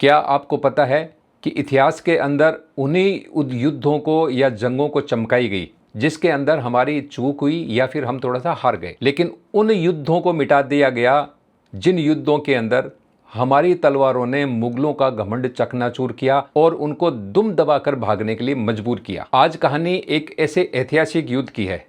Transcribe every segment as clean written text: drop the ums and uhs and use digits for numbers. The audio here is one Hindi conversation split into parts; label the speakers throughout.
Speaker 1: क्या आपको पता है कि इतिहास के अंदर उन्हीं युद्धों को या जंगों को चमकाई गई जिसके अंदर हमारी चूक हुई या फिर हम थोड़ा सा हार गए, लेकिन उन युद्धों को मिटा दिया गया जिन युद्धों के अंदर हमारी तलवारों ने मुगलों का घमंड चकनाचूर किया और उनको दुम दबाकर भागने के लिए मजबूर किया। आज कहानी एक ऐसे ऐतिहासिक युद्ध की है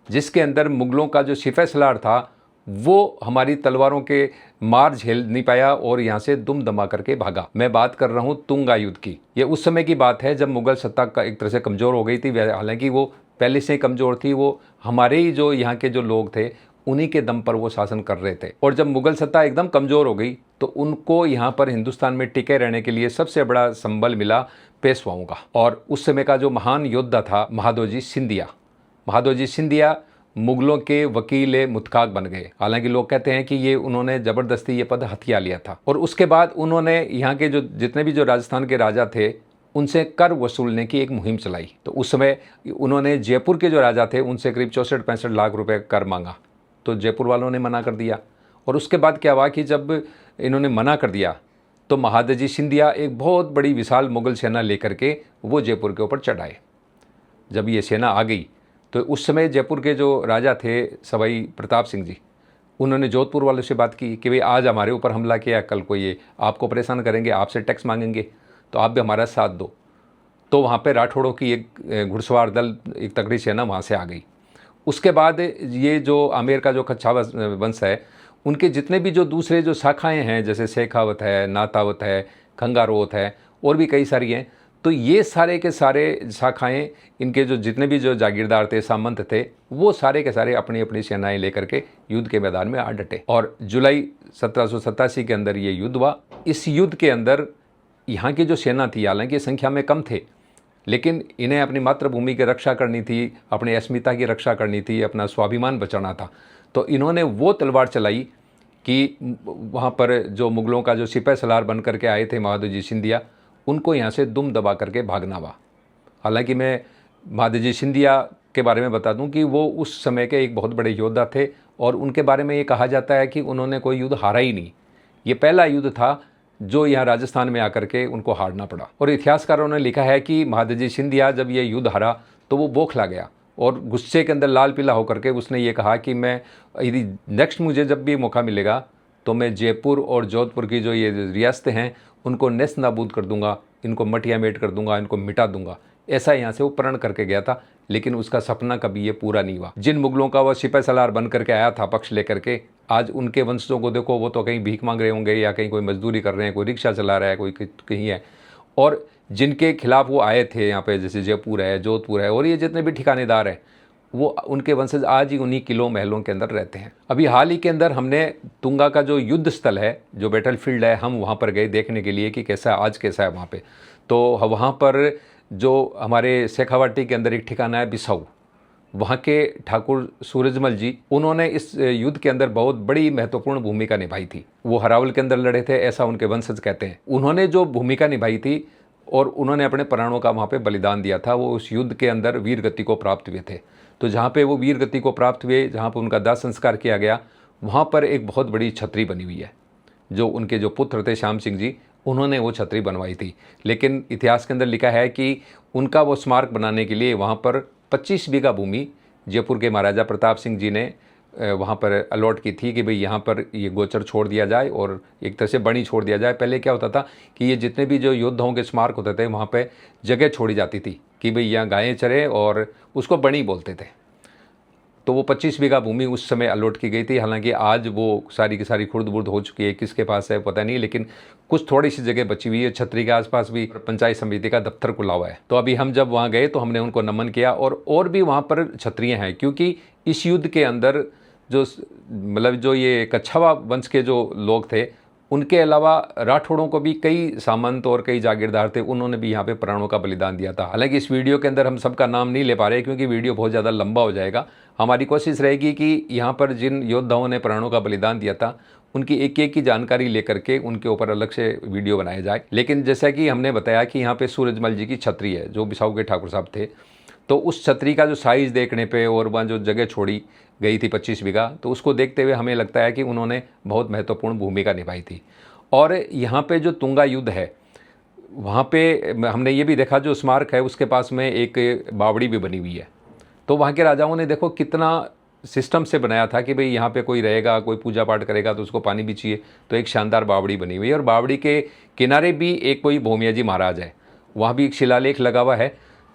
Speaker 1: जिसके अंदर मुगलों का जो सिपह सलार था वो हमारी तलवारों के मार झेल नहीं पाया और यहाँ से दुम दमा करके भागा। मैं बात कर रहा हूँ तुंगा युद्ध की। ये उस समय की बात है जब मुगल सत्ता का एक तरह से कमज़ोर हो गई थी। हालांकि वो पहले से ही कमज़ोर थी, वो हमारे ही जो यहाँ के जो लोग थे उन्हीं के दम पर वो शासन कर रहे थे। और जब मुगल सत्ता एकदम कमज़ोर हो गई तो उनको यहाँ पर हिंदुस्तान में टिके रहने के लिए सबसे बड़ा संबल मिला पेशवाओं का। और उस समय का जो महान योद्धा था महादोजी सिंधिया। महादोजी सिंधिया मुगलों के वकील मुतकाक बन गए। हालांकि लोग कहते हैं कि ये उन्होंने ज़बरदस्ती ये पद हथिया लिया था। और उसके बाद उन्होंने यहाँ के जो जितने भी जो राजस्थान के राजा थे उनसे कर वसूलने की एक मुहिम चलाई। तो उस समय उन्होंने जयपुर के जो राजा थे उनसे करीब 64-65 लाख रुपए कर मांगा, तो जयपुर वालों ने मना कर दिया। और उसके बाद क्या हुआ कि जब इन्होंने मना कर दिया तो महादजी सिंधिया एक बहुत बड़ी विशाल मुगल सेना लेकर के वो जयपुर के ऊपर चढ़ाए। जब ये सेना आ गई तो उस समय जयपुर के जो राजा थे सवाई प्रताप सिंह जी, उन्होंने जोधपुर वालों से बात की कि भाई आज हमारे ऊपर हमला किया, कल को ये आपको परेशान करेंगे, आपसे टैक्स मांगेंगे, तो आप भी हमारा साथ दो। तो वहाँ पे राठौड़ों की एक घुड़सवार दल, एक तगड़ी सेना वहाँ से आ गई। उसके बाद ये जो आमेर का जो कच्छा वंश है उनके जितने भी जो दूसरे जो शाखाएँ हैं, जैसे शेखावत है, नातावत है, खंगारोत है और भी कई सारी हैं, तो ये सारे के सारे शाखाएं, इनके जो जितने भी जो जागीरदार थे, सामंत थे, वो सारे के सारे अपनी अपनी सेनाएं लेकर के युद्ध के मैदान में आ डटे। और जुलाई 1787 के अंदर ये युद्ध हुआ। इस युद्ध के अंदर यहाँ की जो सेना थी, हालांकि संख्या में कम थे, लेकिन इन्हें अपनी मातृभूमि की रक्षा करनी थी, अपनी अस्मिता की रक्षा करनी थी, अपना स्वाभिमान बचाना था। तो इन्होंने वो तलवार चलाई कि वहाँ पर जो मुगलों का जो सिपह सलार बन करके आए थे महादजी सिंधिया, उनको यहाँ से दुम दबा करके भागना हुआ। हालांकि मैं महादजी सिंधिया के बारे में बता दूं कि वो उस समय के एक बहुत बड़े योद्धा थे और उनके बारे में ये कहा जाता है कि उन्होंने कोई युद्ध हारा ही नहीं। ये पहला युद्ध था जो यहाँ राजस्थान में आकर के उनको हारना पड़ा। और इतिहासकारों ने लिखा है कि महादजी सिंधिया जब ये युद्ध हारा तो वो बौखला गया और गुस्से के अंदर लाल पीला होकर के उसने ये कहा कि मैं यदि नेक्स्ट मुझे जब भी मौका मिलेगा तो मैं जयपुर और जोधपुर की जो ये रियासतें हैं उनको नेस्त नाबूद कर दूंगा, इनको मटिया मेट कर दूंगा, इनको मिटा दूंगा। ऐसा यहाँ से वो प्रण करके गया था, लेकिन उसका सपना कभी ये पूरा नहीं हुआ। जिन मुगलों का वो सिपह सलार बन करके आया था पक्ष लेकर के, आज उनके वंशजों को देखो, वो तो कहीं भीख मांग रहे होंगे या कहीं कोई मजदूरी कर रहे हैं, कोई रिक्शा चला रहा है, कोई कहीं है। और जिनके खिलाफ वो आए थे यहाँ पे, जैसे जयपुर है, जोधपुर है और ये जितने भी ठिकानेदार हैं, वो उनके वंशज आज ही उन्हीं किलों महलों के अंदर रहते हैं। अभी हाल ही के अंदर हमने तुंगा का जो युद्ध स्थल है, जो बैटल फील्ड है, हम वहाँ पर गए देखने के लिए कि कैसा आज कैसा है वहाँ पे। तो वहाँ पर जो हमारे शेखावाटी के अंदर एक ठिकाना है बिसाऊ, वहाँ के ठाकुर सूरजमल जी, उन्होंने इस युद्ध के अंदर बहुत बड़ी महत्वपूर्ण भूमिका निभाई थी। वो हरावल के अंदर लड़े थे, ऐसा उनके वंशज कहते हैं। उन्होंने जो भूमिका निभाई थी और उन्होंने अपने प्राणों का वहाँ पे बलिदान दिया था, वो उस युद्ध के अंदर वीर गति को प्राप्त हुए थे। तो जहाँ पे वो वीर गति को प्राप्त हुए, जहाँ पर उनका दाह संस्कार किया गया, वहाँ पर एक बहुत बड़ी छतरी बनी हुई है जो उनके जो पुत्र थे श्याम सिंह जी, उन्होंने वो छतरी बनवाई थी। लेकिन इतिहास के अंदर लिखा है कि उनका वो स्मारक बनाने के लिए वहाँ पर 25 बीघा भूमि जयपुर के महाराजा प्रताप सिंह जी ने वहाँ पर अलॉट की थी कि भाई यहाँ पर ये गोचर छोड़ दिया जाए और एक तरह से बनी छोड़ दिया जाए। पहले क्या होता था कि ये जितने भी जो योद्धाओं के स्मारक होते थे वहाँ पे जगह छोड़ी जाती थी कि भाई यहाँ गायें चरे और उसको बनी बोलते थे। तो वो 25 बीघा भूमि उस समय अलॉट की गई थी। हालांकि आज वो सारी की सारी खुर्द बुर्द हो चुकी है, किसके पास है पता नहीं, लेकिन कुछ थोड़ी सी जगह बची हुई है। छतरी के आसपास भी पंचायत समिति का दफ्तर खुला हुआ है। तो अभी हम जब वहाँ गए तो हमने उनको नमन किया और भी वहाँ पर छतरियाँ हैं, क्योंकि इस युद्ध के अंदर जो मतलब जो ये कच्छावा वंश के जो लोग थे, उनके अलावा राठौड़ों को भी कई सामंत और कई जागीरदार थे, उन्होंने भी यहाँ पे प्राणों का बलिदान दिया था। हालांकि इस वीडियो के अंदर हम सबका नाम नहीं ले पा रहे क्योंकि वीडियो बहुत ज़्यादा लंबा हो जाएगा। हमारी कोशिश रहेगी कि यहाँ पर जिन योद्धाओं ने प्राणों का बलिदान दिया था उनकी एक एक की जानकारी लेकर के उनके ऊपर अलग से वीडियो बनाया जाए। लेकिन जैसा कि हमने बताया कि यहाँ पे सूरजमल जी की छतरी है जो बिसाऊ के ठाकुर साहब थे, तो उस छतरी का जो साइज़ देखने पे और वहाँ जो जगह छोड़ी गई थी 25 बीघा, तो उसको देखते हुए हमें लगता है कि उन्होंने बहुत महत्वपूर्ण भूमिका निभाई थी। और यहाँ पे जो तुंगा युद्ध है वहाँ पे हमने ये भी देखा, जो स्मारक है उसके पास में एक बावड़ी भी बनी हुई है। तो वहाँ के राजाओं ने देखो कितना सिस्टम से बनाया था कि भाई यहाँ पे कोई रहेगा, कोई पूजा पाठ करेगा तो उसको पानी भी चाहिए, तो एक शानदार बावड़ी बनी हुई है। और बावड़ी के किनारे भी एक कोई भूमिया जी महाराज है, वहाँ भी एक शिलालेख लगा हुआ है,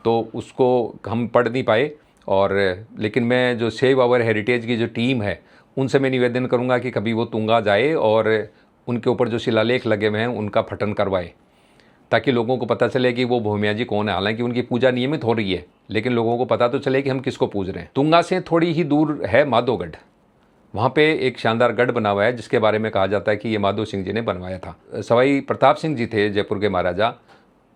Speaker 1: तो उसको हम पढ़ नहीं पाए। और लेकिन मैं जो सेव आवर हेरिटेज की जो टीम है उनसे मैं निवेदन करूँगा कि कभी वो तुंगा जाए और उनके ऊपर जो शिलालेख लगे हुए हैं उनका पठन करवाए, ताकि लोगों को पता चले कि वो भूमिया जी कौन है। हालांकि उनकी पूजा नियमित हो रही है, लेकिन लोगों को पता तो चले कि हम किसको पूज रहे हैं। तुंगा से थोड़ी ही दूर है माधोगढ़, वहाँ पे एक शानदार गढ़ बना हुआ है जिसके बारे में कहा जाता है कि ये माधो सिंह जी ने बनवाया था। सवाई प्रताप सिंह जी थे जयपुर के महाराजा,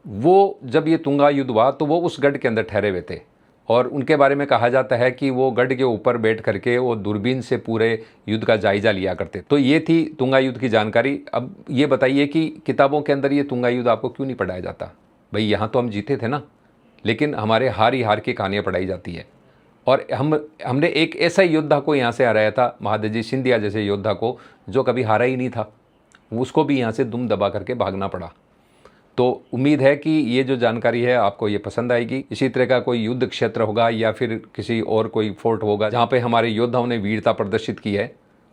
Speaker 1: वो जब ये तुंगा युद्ध हुआ तो वो उस गढ़ के अंदर ठहरे हुए थे, और उनके बारे में कहा जाता है कि वो गढ़ के ऊपर बैठ करके वो दूरबीन से पूरे युद्ध का जायजा लिया करते। तो ये थी तुंगा युद्ध की जानकारी। अब ये बताइए कि किताबों के अंदर ये तुंगा युद्ध आपको क्यों नहीं पढ़ाया जाता? भाई यहाँ तो हम जीते थे ना, लेकिन हमारे हार ही हार की कहानियाँ पढ़ाई जाती है। और हमने एक ऐसा योद्धा को यहाँ से हराया था, महादजी सिंधिया जैसे योद्धा को, जो कभी हारा ही नहीं था, उसको भी यहाँ से दुम दबा करके भागना पड़ा। तो उम्मीद है कि ये जो जानकारी है आपको ये पसंद आएगी। इसी तरह का कोई युद्ध क्षेत्र होगा या फिर किसी और कोई फोर्ट होगा जहाँ पे हमारे योद्धाओं ने वीरता प्रदर्शित की है,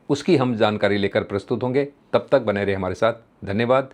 Speaker 1: उसकी हम जानकारी लेकर प्रस्तुत होंगे। तब तक बने रहे हमारे साथ। धन्यवाद।